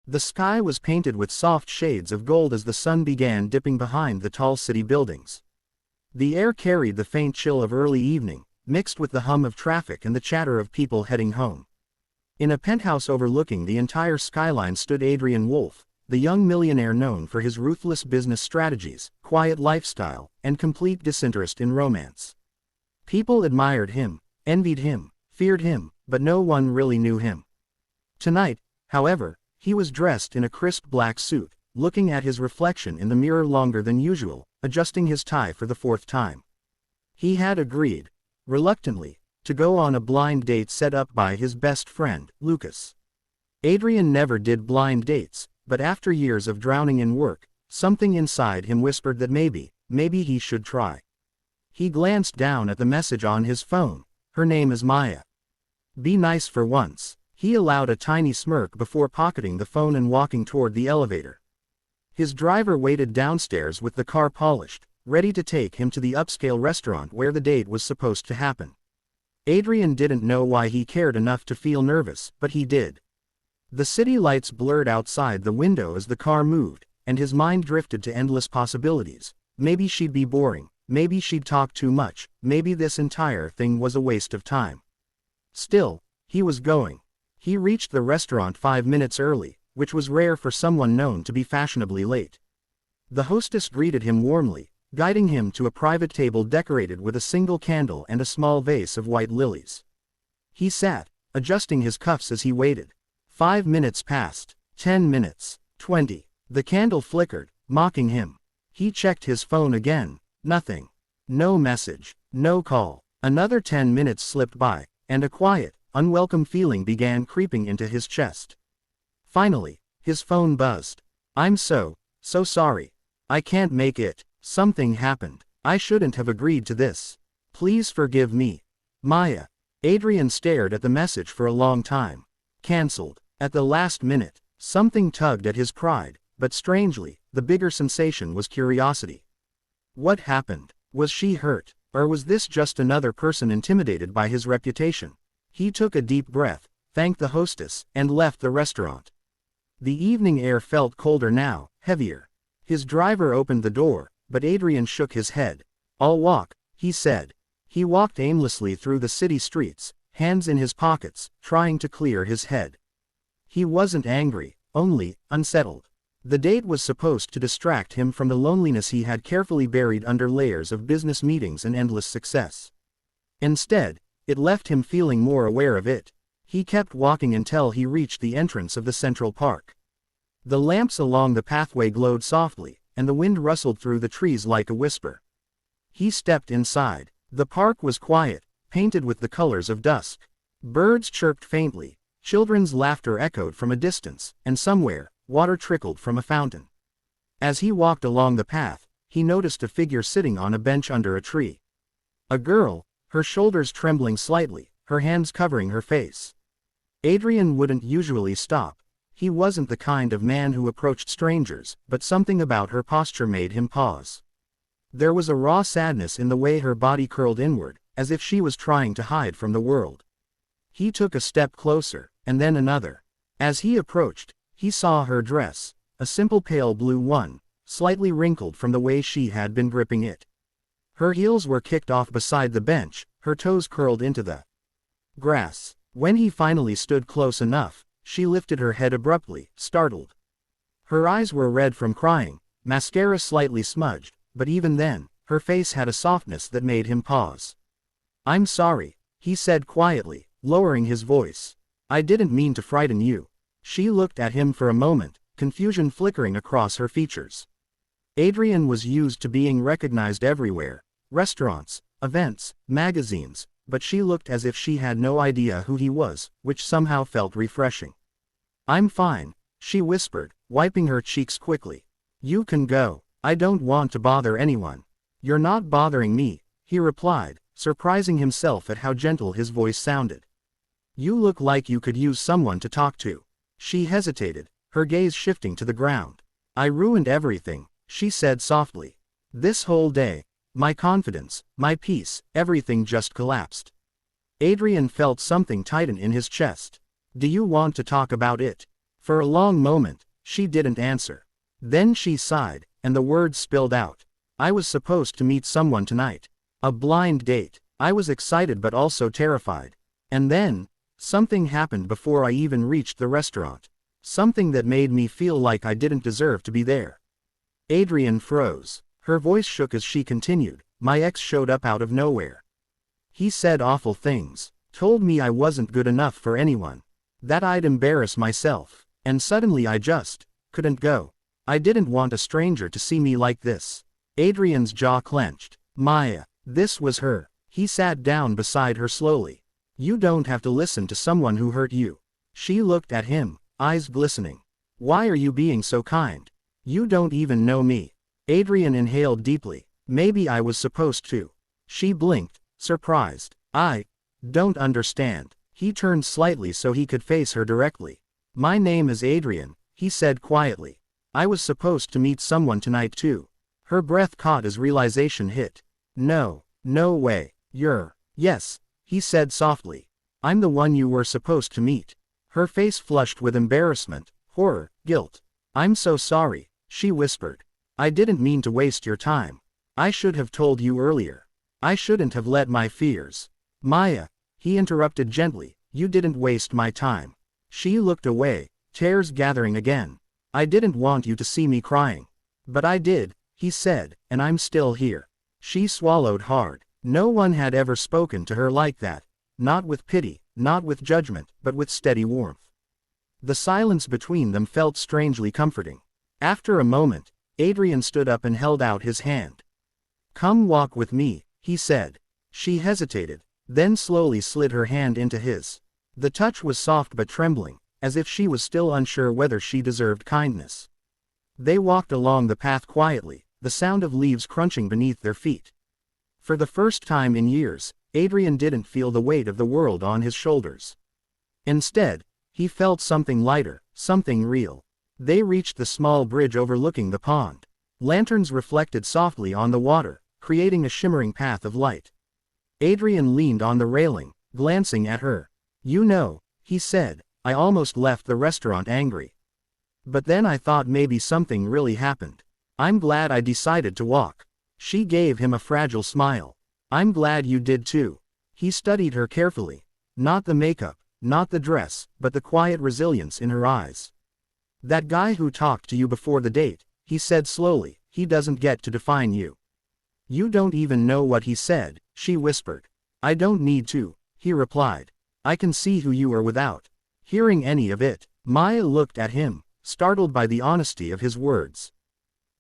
The sky was painted with soft shades of gold as the sun began dipping behind the tall city buildings. The air carried the faint chill of early evening, mixed with the hum of traffic and the chatter of people heading home. In a penthouse overlooking the entire skyline stood Adrian Wolfe, the young millionaire known for his ruthless business strategies, quiet lifestyle, and complete disinterest in romance. People admired him, envied him, feared him, but no one really knew him. Tonight, however, he was dressed in a crisp black suit, looking at his reflection in the mirror longer than usual, adjusting his tie for the fourth time. He had agreed, reluctantly, to go on a blind date set up by his best friend, Lucas. Adrian never did blind dates, but after years of drowning in work, something inside him whispered that maybe he should try. He glanced down at the message on his phone. Her name is Maya. Be nice for once. He allowed a tiny smirk before pocketing the phone and walking toward the elevator. His driver waited downstairs with the car polished, ready to take him to the upscale restaurant where the date was supposed to happen. Adrian didn't know why he cared enough to feel nervous, but he did. The city lights blurred outside the window as the car moved, and his mind drifted to endless possibilities. Maybe she'd be boring, maybe she'd talk too much, maybe this entire thing was a waste of time. Still, he was going. He reached the restaurant 5 minutes early, which was rare for someone known to be fashionably late. The hostess greeted him warmly, guiding him to a private table decorated with a single candle and a small vase of white lilies. He sat, adjusting his cuffs as he waited. 5 minutes passed, 10 minutes, 20. The candle flickered, mocking him. He checked his phone again. Nothing. No message, no call. Another 10 minutes slipped by, and a quiet, unwelcome feeling began creeping into his chest. Finally, his phone buzzed. I'm so sorry. I can't make it. Something happened. I shouldn't have agreed to this. Please forgive me. Maya. Adrian stared at the message for a long time. Cancelled. At the last minute, something tugged at his pride, but strangely, the bigger sensation was curiosity. What happened? Was she hurt, or was this just another person intimidated by his reputation? He took a deep breath, thanked the hostess, and left the restaurant. The evening air felt colder now, heavier. His driver opened the door, but Adrian shook his head. I'll walk, he said. He walked aimlessly through the city streets, hands in his pockets, trying to clear his head. He wasn't angry, only unsettled. The date was supposed to distract him from the loneliness he had carefully buried under layers of business meetings and endless success. Instead, it left him feeling more aware of it. He kept walking until he reached the entrance of the Central Park. The lamps along the pathway glowed softly, and the wind rustled through the trees like a whisper. He stepped inside. The park was quiet, painted with the colors of dusk. Birds chirped faintly, children's laughter echoed from a distance, and somewhere, water trickled from a fountain. As he walked along the path, he noticed a figure sitting on a bench under a tree. A girl, her shoulders trembling slightly, her hands covering her face. Adrian wouldn't usually stop. He wasn't the kind of man who approached strangers, but something about her posture made him pause. There was a raw sadness in the way her body curled inward, as if she was trying to hide from the world. He took a step closer, and then another. As he approached, he saw her dress, a simple pale blue one, slightly wrinkled from the way she had been gripping it. Her heels were kicked off beside the bench, her toes curled into the grass. When he finally stood close enough, she lifted her head abruptly, startled. Her eyes were red from crying, mascara slightly smudged, but even then, her face had a softness that made him pause. I'm sorry, he said quietly, lowering his voice. I didn't mean to frighten you. She looked at him for a moment, confusion flickering across her features. Adrian was used to being recognized everywhere, restaurants, events, magazines, but she looked as if she had no idea who he was, which somehow felt refreshing. I'm fine, she whispered, wiping her cheeks quickly. You can go. I don't want to bother anyone. You're not bothering me, he replied, surprising himself at how gentle his voice sounded. You look like you could use someone to talk to. She hesitated, her gaze shifting to the ground. I ruined everything, she said softly. This whole day, my confidence, my peace, everything just collapsed. Adrian felt something tighten in his chest. Do you want to talk about it? For a long moment, she didn't answer. Then she sighed, and the words spilled out. I was supposed to meet someone tonight. A blind date. I was excited but also terrified. And then, something happened before I even reached the restaurant. Something that made me feel like I didn't deserve to be there. Adrian froze. Her voice shook as she continued. My ex showed up out of nowhere. He said awful things. Told me I wasn't good enough for anyone. That I'd embarrass myself. And suddenly I just couldn't go. I didn't want a stranger to see me like this. Adrian's jaw clenched. Maya. This was her. He sat down beside her slowly. You don't have to listen to someone who hurt you. She looked at him, eyes glistening. Why are you being so kind? You don't even know me. Adrian inhaled deeply. Maybe I was supposed to. She blinked, surprised. I don't understand. He turned slightly so he could face her directly. My name is Adrian, he said quietly. I was supposed to meet someone tonight too. Her breath caught as realization hit. No way. Yes, he said softly. I'm the one you were supposed to meet. Her face flushed with embarrassment, horror, guilt. I'm so sorry, she whispered. I didn't mean to waste your time. I should have told you earlier. I shouldn't have let my fears. Maya, he interrupted gently, you didn't waste my time. She looked away, tears gathering again. I didn't want you to see me crying. But I did, he said, and I'm still here. She swallowed hard. No one had ever spoken to her like that. Not with pity, not with judgment, but with steady warmth. The silence between them felt strangely comforting. After a moment, Adrian stood up and held out his hand. Come walk with me, he said. She hesitated, then slowly slid her hand into his. The touch was soft but trembling, as if she was still unsure whether she deserved kindness. They walked along the path quietly, the sound of leaves crunching beneath their feet. For the first time in years, Adrian didn't feel the weight of the world on his shoulders. Instead, he felt something lighter, something real. They reached the small bridge overlooking the pond. Lanterns reflected softly on the water, creating a shimmering path of light. Adrian leaned on the railing, glancing at her. You know, he said, I almost left the restaurant angry. But then I thought maybe something really happened. I'm glad I decided to walk. She gave him a fragile smile. I'm glad you did too. He studied her carefully. Not the makeup, not the dress, but the quiet resilience in her eyes. That guy who talked to you before the date, he said slowly, he doesn't get to define you. You don't even know what he said, she whispered. I don't need to, he replied. I can see who you are without hearing any of it. Maya looked at him, startled by the honesty of his words.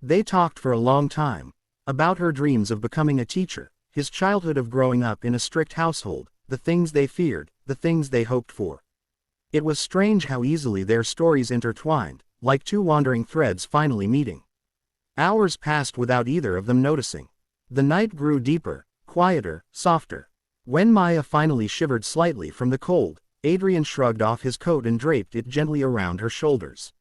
They talked for a long time. About her dreams of becoming a teacher, his childhood of growing up in a strict household, the things they feared, the things they hoped for. It was strange how easily their stories intertwined, like two wandering threads finally meeting. Hours passed without either of them noticing. The night grew deeper, quieter, softer. When Maya finally shivered slightly from the cold, Adrian shrugged off his coat and draped it gently around her shoulders.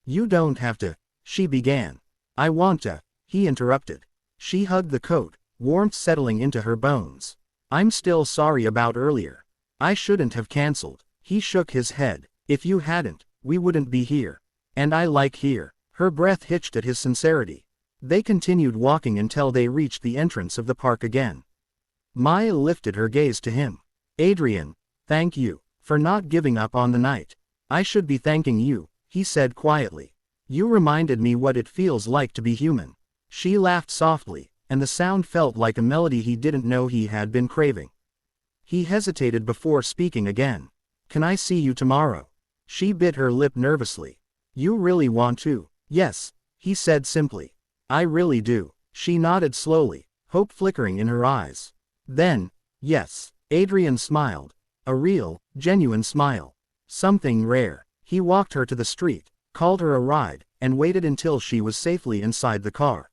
You don't have to, she began. I want to, he interrupted. She hugged the coat, warmth settling into her bones. I'm still sorry about earlier. I shouldn't have canceled. He shook his head. If you hadn't, we wouldn't be here. And I like here. Her breath hitched at his sincerity. They continued walking until they reached the entrance of the park again. Maya lifted her gaze to him. Adrian, thank you for not giving up on the night. I should be thanking you, he said quietly. You reminded me what it feels like to be human. She laughed softly, and the sound felt like a melody he didn't know he had been craving. He hesitated before speaking again. Can I see you tomorrow? She bit her lip nervously. You really want to? Yes, he said simply. I really do. She nodded slowly, hope flickering in her eyes. Then, yes, Adrian smiled. A real, genuine smile. Something rare. He walked her to the street, called her a ride, and waited until she was safely inside the car.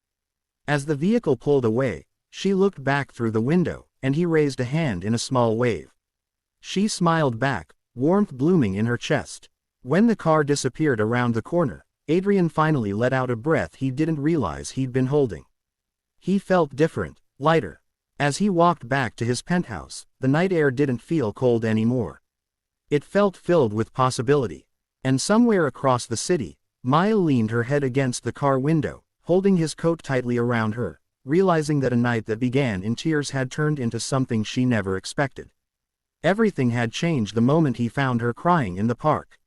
As the vehicle pulled away, she looked back through the window, and he raised a hand in a small wave. She smiled back, warmth blooming in her chest. When the car disappeared around the corner, Adrian finally let out a breath he didn't realize he'd been holding. He felt different, lighter. As he walked back to his penthouse, the night air didn't feel cold anymore. It felt filled with possibility. And somewhere across the city, Maya leaned her head against the car window, holding his coat tightly around her, realizing that a night that began in tears had turned into something she never expected. Everything had changed the moment he found her crying in the park.